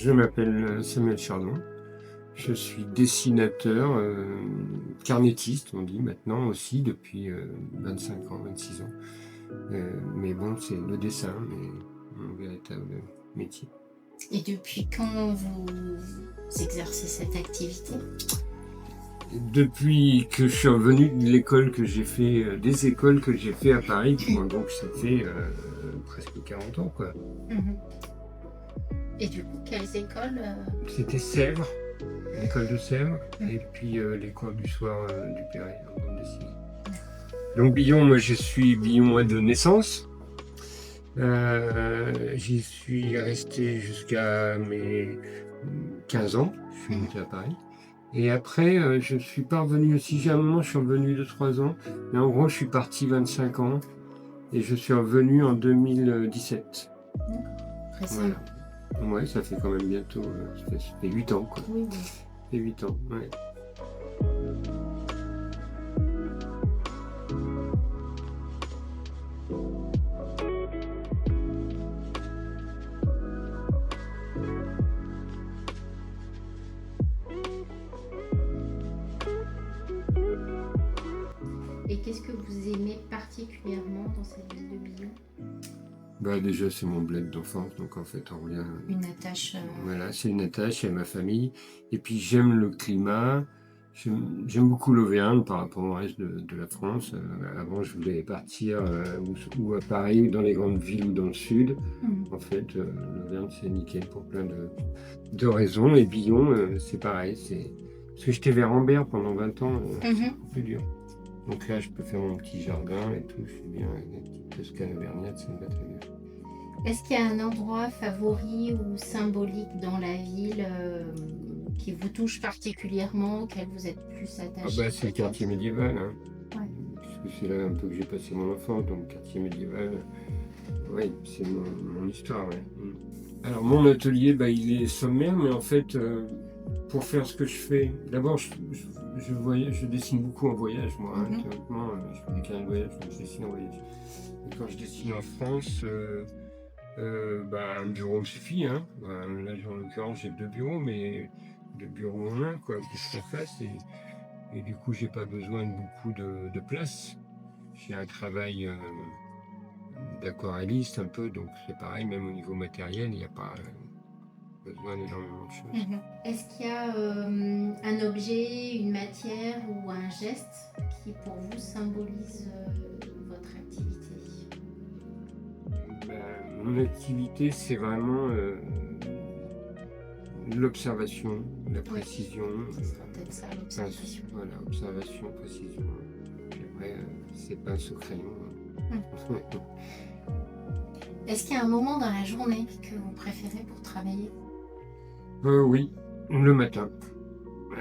Je m'appelle Samuel Chardon. Je suis dessinateur, carnettiste, on dit maintenant aussi, depuis 25 ans, 26 ans. Mais bon, c'est le dessin, mon véritable métier. Et depuis quand vous exercez cette activité? Depuis que je suis revenu de l'école que j'ai fait, des écoles que j'ai fait à Paris, bon, donc ça fait presque 40 ans, quoi. Mhm. Et du coup, quelles écoles C'était Sèvres, l'école de Sèvres, et puis les cours du soir du Perret en bande dessinée. Donc Billon, moi je suis Billon de naissance. J'y suis resté jusqu'à mes 15 ans. Je suis monté à Paris. Et après, je suis pas revenu aussi. J'ai un moment, je suis revenu de 3 ans. Mais en gros, je suis parti 25 ans. Et je suis revenu en 2017. récemment? Voilà. Ouais, ça fait quand même bientôt. Ça fait 8 ans, quoi. Oui. Ça fait 8 ans, ouais. Et qu'est-ce que vous aimez particulièrement dans cette ville de Billon? Bah déjà, c'est mon bled d'enfance, donc en fait, on revient. Une attache. Voilà, c'est une attache à ma famille. Et puis, j'aime le climat. J'aime beaucoup l'Auvergne par rapport au reste de la France. Avant, je voulais partir ou à Paris, dans les grandes villes ou dans le sud. En fait, l'Auvergne, c'est nickel pour plein de raisons. Et Billon, c'est pareil. Parce que j'étais vers Ambert pendant 20 ans, c'est beaucoup plus dur. Donc là, je peux faire mon petit jardin et tout. Je suis bien avec des petites Toscanes auvergnates, ça me va très bien. Est-ce qu'il y a un endroit favori ou symbolique dans la ville qui vous touche particulièrement, auquel vous êtes plus attaché? C'est le quartier médiéval, hein. Ouais. Puisque c'est là un peu que j'ai passé mon enfance, donc quartier médiéval, oui, c'est mon histoire. Ouais. Alors mon atelier, il est sommaire, mais en fait, pour faire ce que je fais, d'abord je dessine beaucoup en voyage, moi. Théoriquement, je fais des carnets de voyage, donc je dessine en voyage. Et quand je dessine en France, un bureau me suffit. Hein. Là, en l'occurrence, j'ai 2 bureaux, mais 2 bureaux en un, quoi, que je fasse. Et du coup, j'ai pas besoin de beaucoup de place. J'ai un travail d'aquarelliste un peu, donc c'est pareil, même au niveau matériel, il n'y a pas besoin d'énormément de choses. Est-ce qu'il y a un objet, une matière ou un geste qui pour vous symbolise votre activité? Mon activité, c'est vraiment l'observation, la précision. Peut-être ça, l'observation. Voilà, observation, précision. Et après, c'est pince au crayon. Est-ce qu'il y a un moment dans la journée que vous préférez pour travailler? Oui, le matin.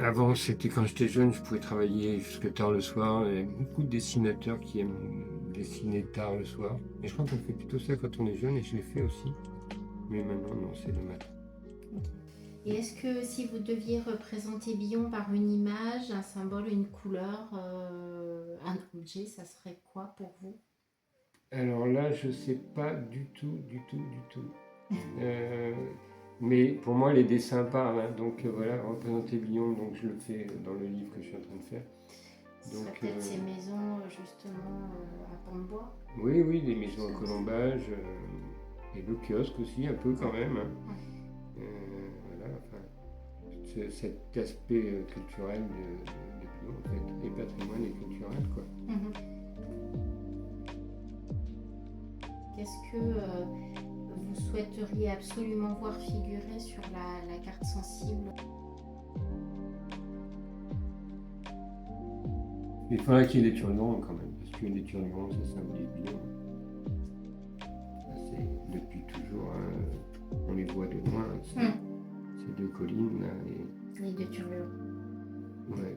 Avant, c'était quand j'étais jeune, je pouvais travailler jusque tard le soir. Il y a beaucoup de dessinateurs qui aiment dessiner tard le soir. Et je crois qu'on fait plutôt ça quand on est jeune, et je l'ai fait aussi. Mais maintenant, non, c'est le matin. Et est-ce que si vous deviez représenter Billon par une image, un symbole, une couleur, un objet, ça serait quoi pour vous? Alors là, je sais pas du tout. Mais pour moi, les dessins parlent. Hein. Donc voilà, représenter Billon, donc je le fais dans le livre que je suis en train de faire. Donc, peut-être ces maisons justement à pans de bois? Oui, des maisons à colombage et le kiosque aussi, un peu quand même. Hein. Voilà, enfin, cet aspect culturel de Billon, en fait, et patrimoine et culturel, quoi. Qu'est-ce que vous souhaiteriez absolument voir figurer sur la carte sensible? Il faudrait qu'il y ait des turnurons quand même, parce que les turnurons, ça symbolise Billon. Depuis toujours, on les voit de loin, ces 2 collines là. Les 2 turnurons. Ouais.